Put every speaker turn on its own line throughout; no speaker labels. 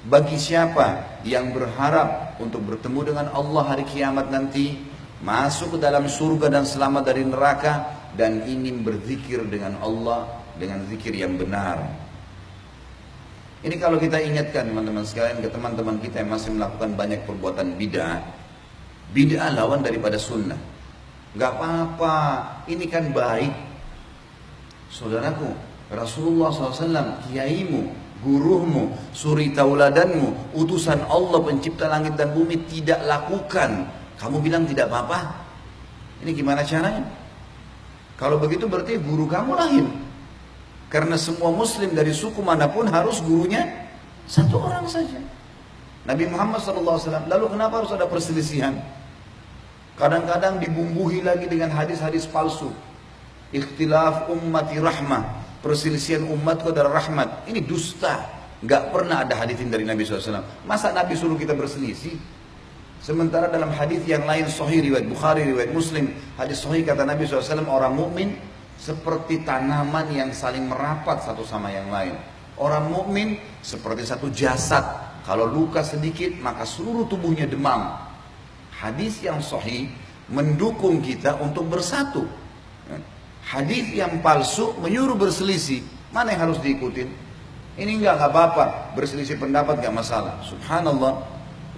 Bagi siapa yang berharap untuk bertemu dengan Allah hari kiamat nanti, masuk ke dalam surga dan selamat dari neraka, dan ingin berzikir dengan Allah dengan zikir yang benar. Ini kalau kita ingatkan teman-teman sekalian ke teman-teman kita yang masih melakukan banyak perbuatan bid'ah. Bid'ah lawan daripada sunnah. Gak apa-apa, ini kan baik. Saudaraku, Rasulullah SAW, kiaimu, gurumu, suri tauladanmu, utusan Allah pencipta langit dan bumi tidak lakukan. Kamu bilang tidak apa-apa? Ini gimana caranya? Kalau begitu berarti guru kamu lain. Karena semua muslim dari suku manapun harus gurunya satu orang saja. Nabi Muhammad SAW. Lalu kenapa harus ada perselisihan? Kadang-kadang dibumbuhi lagi dengan hadis-hadis palsu. Ikhtilaf ummati rahmah. Perselisihan umatku adalah rahmat. Ini dusta. Gak pernah ada hadisin dari Nabi SAW. Masa Nabi suruh kita berselisih? Sementara dalam hadis yang lain sahih riwayat Bukhari, riwayat Muslim, hadis sahih kata Nabi SAW, orang mukmin seperti tanaman yang saling merapat satu sama yang lain. Orang mukmin seperti satu jasad. Kalau luka sedikit maka seluruh tubuhnya demam. Hadis yang sahih mendukung kita untuk bersatu. Hadis yang palsu menyuruh berselisih. Mana yang harus diikutin? Ini enggak apa-apa. Berselisih pendapat enggak masalah. Subhanallah.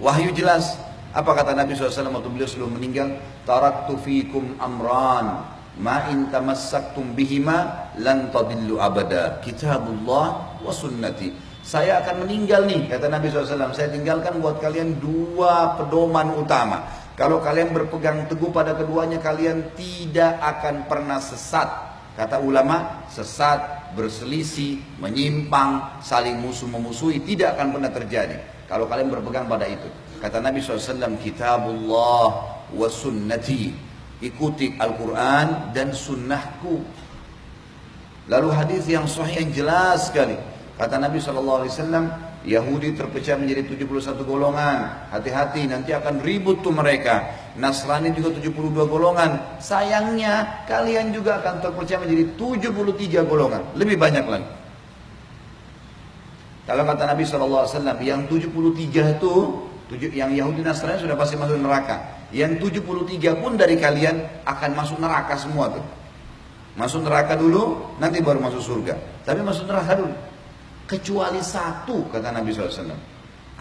Wahyu jelas. Apa kata Nabi SAW waktu beliau sebelum meninggal? Taraktu fikum amran ma in tamassaktum bihima lan tadillu abada. Kitabullah wa sunnati. Saya akan meninggal nih, kata Nabi SAW. Saya tinggalkan buat kalian dua pedoman utama. Kalau kalian berpegang teguh pada keduanya, kalian tidak akan pernah sesat. Kata ulama, sesat, berselisih, menyimpang, saling musuh-memusuhi, tidak akan pernah terjadi. Kalau kalian berpegang pada itu. Kata Nabi SAW, Kitabullah wa sunnati. Ikuti Al-Quran dan sunnahku. Lalu hadis yang sahih yang jelas sekali. Kata Nabi SAW, Yahudi terpecah menjadi 71 golongan. Hati-hati, nanti akan ribut tuh mereka. Nasrani juga 72 golongan. Sayangnya, kalian juga akan terpecah menjadi 73 golongan. Lebih banyak lagi. Kalau kata Nabi SAW, yang 73 itu, yang Yahudi Nasrani sudah pasti masuk neraka. Yang 73 pun dari kalian akan masuk neraka semua tuh. Masuk neraka dulu, nanti baru masuk surga. Tapi masuk neraka dulu. Kecuali satu, kata Nabi SAW.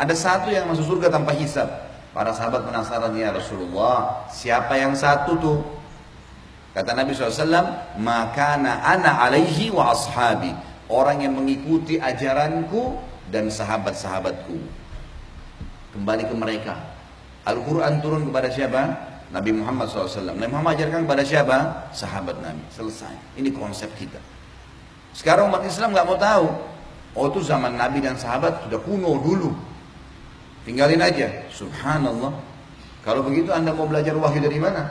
Ada satu yang masuk surga tanpa hisab. Para sahabat penasaran, ya Rasulullah, siapa yang satu tuh? Kata Nabi SAW, makana ana alaihi wa ashabi. Orang yang mengikuti ajaranku dan sahabat-sahabatku. Kembali ke mereka. Al-Quran turun kepada siapa? Nabi Muhammad SAW. Nabi Muhammad ajarkan kepada siapa? Sahabat Nabi. Selesai. Ini konsep kita. Sekarang umat Islam nggak mau tahu. Oh itu zaman Nabi dan sahabat sudah kuno dulu. Tinggalin aja. Subhanallah. Kalau begitu Anda mau belajar wahyu dari mana?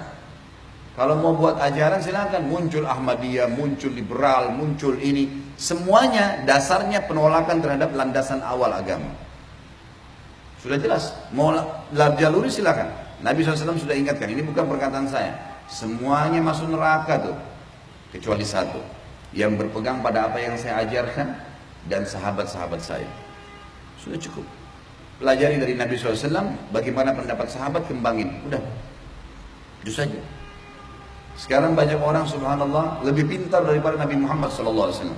Kalau mau buat ajaran silakan. Muncul Ahmadiyah, muncul liberal, muncul ini. Semuanya dasarnya penolakan terhadap landasan awal agama. Sudah jelas. Mau jaluri silakan. Nabi SAW sudah ingatkan. Ini bukan perkataan saya. Semuanya masuk neraka tuh. Kecuali satu. Yang berpegang pada apa yang saya ajarkan. Dan sahabat-sahabat saya. Sudah cukup. Pelajari dari Nabi SAW. Bagaimana pendapat sahabat, kembangin. Udah. Itu saja. Sekarang banyak orang subhanallah lebih pintar daripada Nabi Muhammad SAW.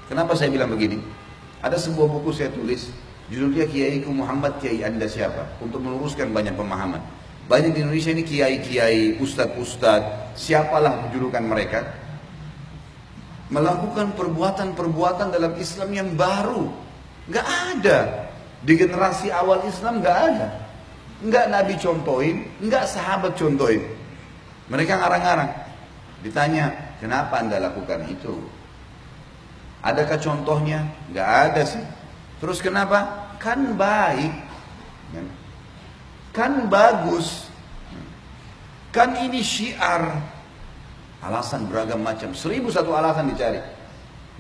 Kenapa saya bilang begini? Ada sebuah buku saya tulis. Judulnya Kiaiku Muhammad, Kiai Anda siapa? Untuk meluruskan banyak pemahaman. Banyak di Indonesia ini kiai-kiai, ustadz-ustadz. Siapalah julukan mereka. Melakukan perbuatan-perbuatan dalam Islam yang baru. Gak ada. Di generasi awal Islam gak ada. Gak Nabi contohin, gak sahabat contohin. Mereka ngarang-ngarang. Ditanya, kenapa Anda lakukan itu? Adakah contohnya? Gak ada sih. Terus kenapa? Kan baik. Kan bagus. Kan ini syiar. Alasan beragam macam, 1001 alasan dicari.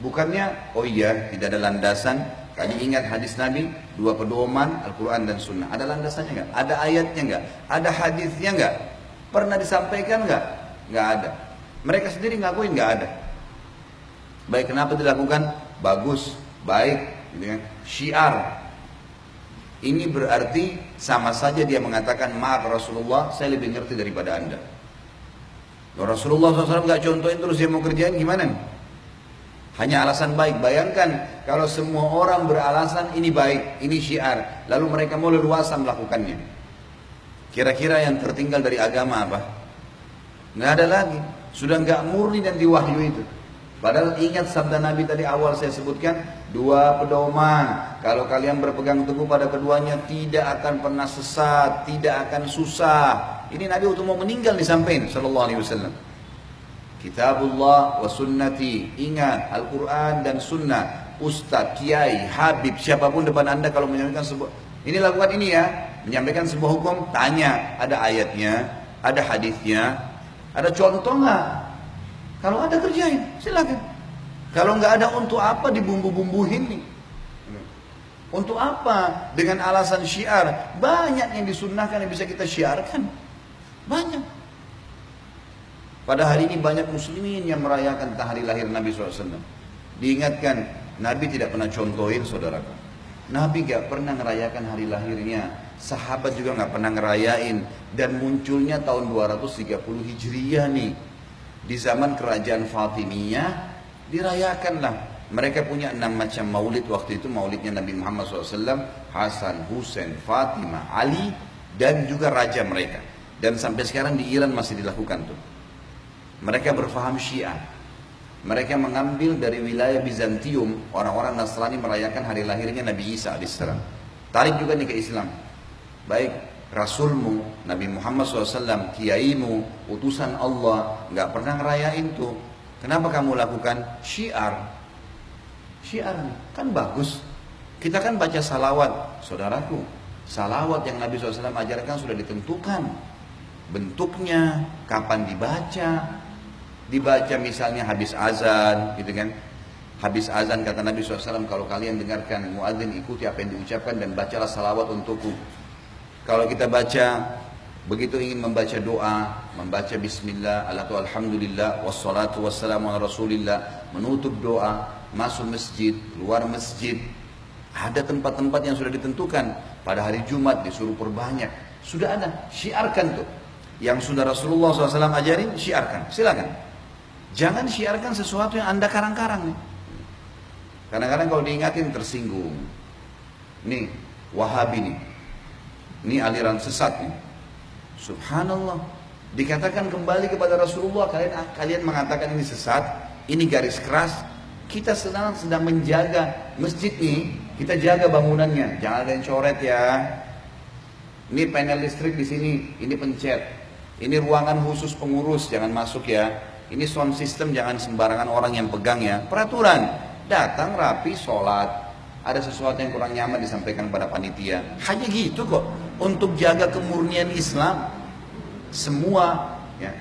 Bukannya, oh iya, tidak ada landasan. Tadi ingat hadis Nabi, dua pedoman, Al-Quran dan Sunnah. Ada landasannya nggak? Ada ayatnya nggak? Ada hadisnya nggak? Pernah disampaikan nggak? Nggak ada. Mereka sendiri ngakuin nggak ada. Baik, kenapa dilakukan? Bagus, baik, gitu kan? Syiar. Ini berarti sama saja dia mengatakan, maaf Rasulullah, saya lebih ngerti daripada anda. Loh, Rasulullah SAW nggak contohin terus dia mau kerjain gimana nih? Hanya alasan baik. Bayangkan kalau semua orang beralasan ini baik, ini syiar, lalu mereka mau leluasa melakukannya. Kira-kira yang tertinggal dari agama apa? Nggak ada lagi. Sudah nggak murni dan diwahyu itu. Padahal ingat sabda Nabi tadi awal saya sebutkan, dua pedoman. Kalau kalian berpegang teguh pada keduanya, tidak akan pernah sesat, tidak akan susah. Ini Nabi waktu mau meninggal disampaikan sallallahu alaihi wasallam. Kitabullah wa sunnati. Ingat Al-Quran dan sunnah. Ustadz, kiai, habib, siapapun depan anda kalau menyampaikan sebuah, ini lakukan ini ya, menyampaikan sebuah hukum, tanya, ada ayatnya, ada hadisnya, ada contoh nggak? Kalau ada kerjain, silakan. Kalau nggak ada, untuk apa dibumbu-bumbuhin nih? Untuk apa? Dengan alasan syiar. Banyak yang disunnahkan yang bisa kita syiarkan. Banyak. Pada hari ini banyak muslimin yang merayakan hari lahir Nabi SAW. Diingatkan, Nabi tidak pernah contohin saudaraku. Nabi gak pernah ngerayakan hari lahirnya. Sahabat juga gak pernah ngerayain. Dan munculnya tahun 230 Hijriah nih. Di zaman kerajaan Fatimiyah, dirayakanlah. Mereka punya 6 macam maulid waktu itu. Maulidnya Nabi Muhammad SAW, Hasan, Husain, Fatimah, Ali, dan juga raja mereka. Dan sampai sekarang di Iran masih dilakukan tuh. Mereka berfaham Syiah. Mereka mengambil dari wilayah Bizantium, orang-orang Nasrani merayakan hari lahirnya Nabi Isa AS. Tarik juga nih ke Islam. Baik, Rasulmu, Nabi Muhammad SAW, kiaimu, utusan Allah, nggak pernah ngerayain tuh. Kenapa kamu lakukan? Syiar. Syiar nih, kan bagus. Kita kan baca salawat, saudaraku. Salawat yang Nabi SAW ajarkan sudah ditentukan. Bentuknya, kapan dibaca misalnya habis azan, gitu kan? Habis azan kata Nabi SAW, kalau kalian dengarkan muadzin, ikuti apa yang diucapkan dan bacalah salawat untukku. Kalau kita baca, begitu ingin membaca doa, membaca bismillah, alhamdulillah, wassalatu wassalamu ala rasulillah, menutup doa, masuk masjid, luar masjid, ada tempat-tempat yang sudah ditentukan. Pada hari Jumat disuruh perbanyak, sudah ada, syiarkan tuh. Yang sudah Rasulullah SAW ajarin, syiarkan, silakan. Jangan syiarkan sesuatu yang anda karang-karang nih. Kadang-kadang kalau diingatin tersinggung. Nih, Wahabi nih. Ini aliran sesat nih. Subhanallah. Dikatakan kembali kepada Rasulullah, kalian mengatakan ini sesat, ini garis keras. Kita sedang menjaga masjid nih, kita jaga bangunannya. Jangan ada yang coret ya. Ini panel listrik di sini, ini pencet. Ini ruangan khusus pengurus, jangan masuk ya. Ini sound system, jangan sembarangan orang yang pegang ya. Peraturan, datang rapi, sholat. Ada sesuatu yang kurang nyaman disampaikan pada panitia. Hanya gitu kok, untuk jaga kemurnian Islam. Semua ya,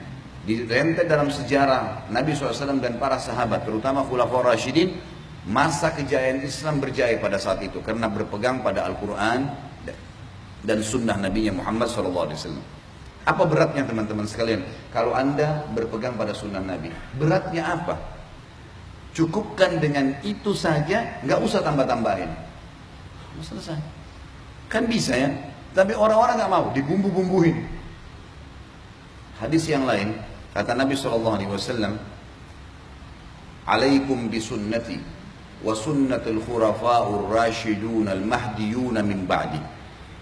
direntet dalam sejarah Nabi SAW dan para sahabat, terutama Khulafaur Rasyidin, masa kejayaan Islam berjaya pada saat itu. Karena berpegang pada Al-Quran dan sunnah Nabi Muhammad SAW. Apa beratnya teman-teman sekalian? Kalau anda berpegang pada sunnah Nabi, beratnya apa? Cukupkan dengan itu saja, nggak usah tambah-tambahin. Selesai. Kan bisa ya? Tapi orang-orang nggak mau, dibumbu-bumbuhin. Hadis yang lain, kata Nabi SAW, alaikum bisunnati wa sunnatul khurafa'ur rasyidun al-mahdiyun min ba'di.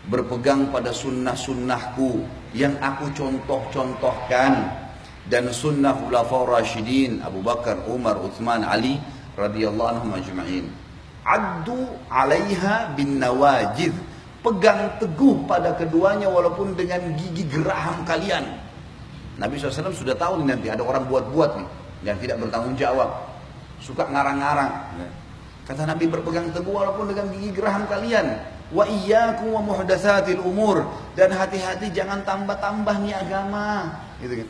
Berpegang pada sunnah-sunnahku yang aku contoh-contohkan, dan sunnah khulafaur rasyidin Abu Bakar, Umar, Utsman, Ali radhiyallahu anhum ajma'in. Addu 'alaiha bin nawajid. Pegang teguh pada keduanya walaupun dengan gigi geraham kalian. Nabi SAW sudah tahu nih, nanti ada orang buat-buat nih yang tidak bertanggung jawab, suka ngarang-ngarang. Kata Nabi, berpegang teguh walaupun dengan gigi geraham kalian. Wa iyyakum wa muhdatsatil umur, dan hati-hati jangan tambah-tambah nih agama, gitu kan.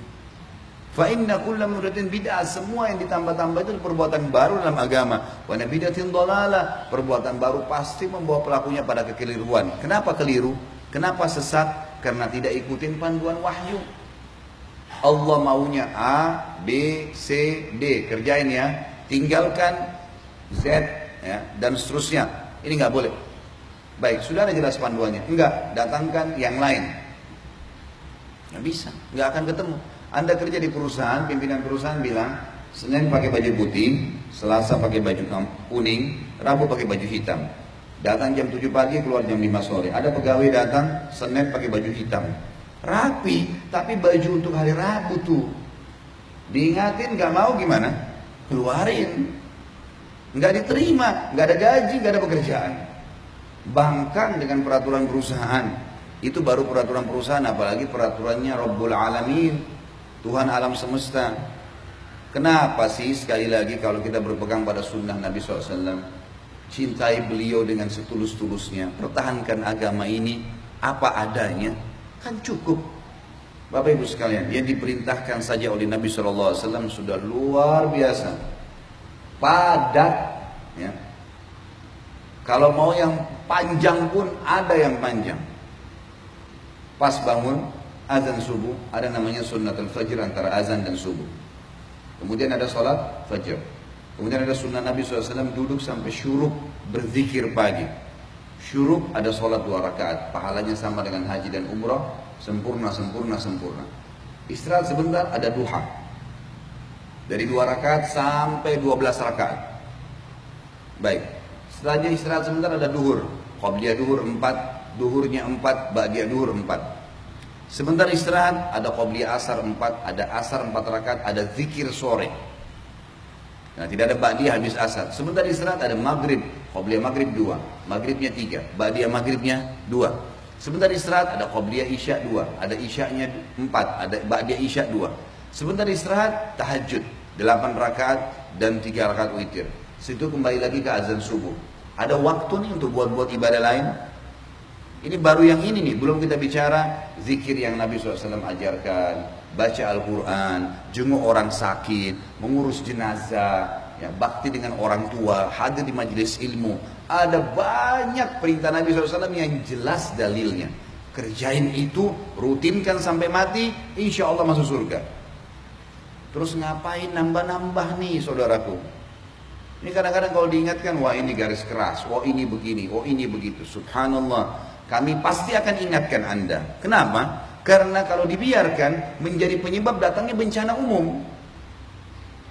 Fa inna kulla muhdatsin bid'ah, semua yang ditambah-tambah itu perbuatan baru dalam agama. Wa bid'atin dhalalah, perbuatan baru pasti membawa pelakunya pada kekeliruan. Kenapa keliru? Kenapa sesat? Karena tidak ikutin panduan wahyu. Allah maunya A, B, C, D, kerjain ya. Tinggalkan Z ya, dan seterusnya. Ini nggak boleh. Baik, sudah ada jelas panduannya. Enggak, datangkan yang lain. Nggak bisa, nggak akan ketemu. Anda kerja di perusahaan, pimpinan perusahaan bilang, Senin pakai baju putih, Selasa pakai baju kuning, Rabu pakai baju hitam. Datang jam 7 pagi, keluar jam 5 sore. Ada pegawai datang, Senin pakai baju hitam. Rapi, tapi baju untuk hari Rabu tuh. Diingatin nggak mau gimana? Keluarin. Nggak diterima, nggak ada gaji, nggak ada pekerjaan. Bangkang dengan peraturan perusahaan. Itu baru peraturan perusahaan, apalagi peraturannya Rabbul Alamin, Tuhan alam semesta. Kenapa sih sekali lagi kalau kita berpegang pada sunnah Nabi SAW, cintai beliau dengan setulus-tulusnya, pertahankan agama ini apa adanya, kan cukup. Bapak Ibu sekalian, yang diperintahkan saja oleh Nabi SAW sudah luar biasa, padat. Ya. Kalau mau yang panjang pun ada yang panjang. Pas bangun, azan subuh, ada namanya sunnatul fajr antara azan dan subuh. Kemudian ada sholat fajr. Kemudian ada sunnah Nabi SAW duduk sampai syuruk berzikir pagi. Syuruk ada sholat 2 rakaat, pahalanya sama dengan haji dan umrah, sempurna, sempurna, sempurna. Istirahat sebentar, ada duha. Dari 2 rakaat sampai 12 rakaat. Baik, setelahnya istirahat sebentar ada duhur. Qabliyah duhur 4, duhurnya 4, ba'diyah duhur 4. Sebentar istirahat, ada qabliyah asar 4, ada asar 4 rakaat, ada zikir sore. Nah, tidak ada ba'diyah habis asar. Sebentar istirahat ada maghrib, qabliyah maghrib 2, maghribnya 3, ba'diyah maghribnya 2. Sebentar istirahat ada qabliyah isya 2, ada isyanya 4, ada ba'diyah isya 2. Sebentar istirahat tahajud 8 rakaat dan 3 rakaat witir. Situ kembali lagi ke azan subuh. Ada waktu nih untuk buat ibadah lain. Ini baru yang ini nih, belum kita bicara zikir yang Nabi SAW ajarkan, baca Al-Quran, jenguk orang sakit, mengurus jenazah, ya, bakti dengan orang tua, hadir di majelis ilmu. Ada banyak perintah Nabi SAW yang jelas dalilnya. Kerjain itu, rutinkan sampai mati, insya Allah masuk surga. Terus ngapain nambah-nambah nih saudaraku? Ini kadang-kadang kalau diingatkan, wah ini garis keras, wah ini begini, wah ini begitu. Subhanallah. Kami pasti akan ingatkan Anda. Kenapa? Karena kalau dibiarkan menjadi penyebab datangnya bencana umum.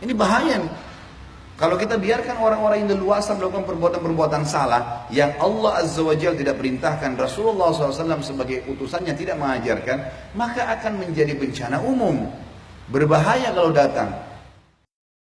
Ini bahaya nih. Kalau kita biarkan orang-orang yang leluasa melakukan perbuatan-perbuatan salah yang Allah Azza wa Jalla tidak perintahkan, Rasulullah SAW sebagai utusannya tidak mengajarkan, maka akan menjadi bencana umum. Berbahaya kalau datang.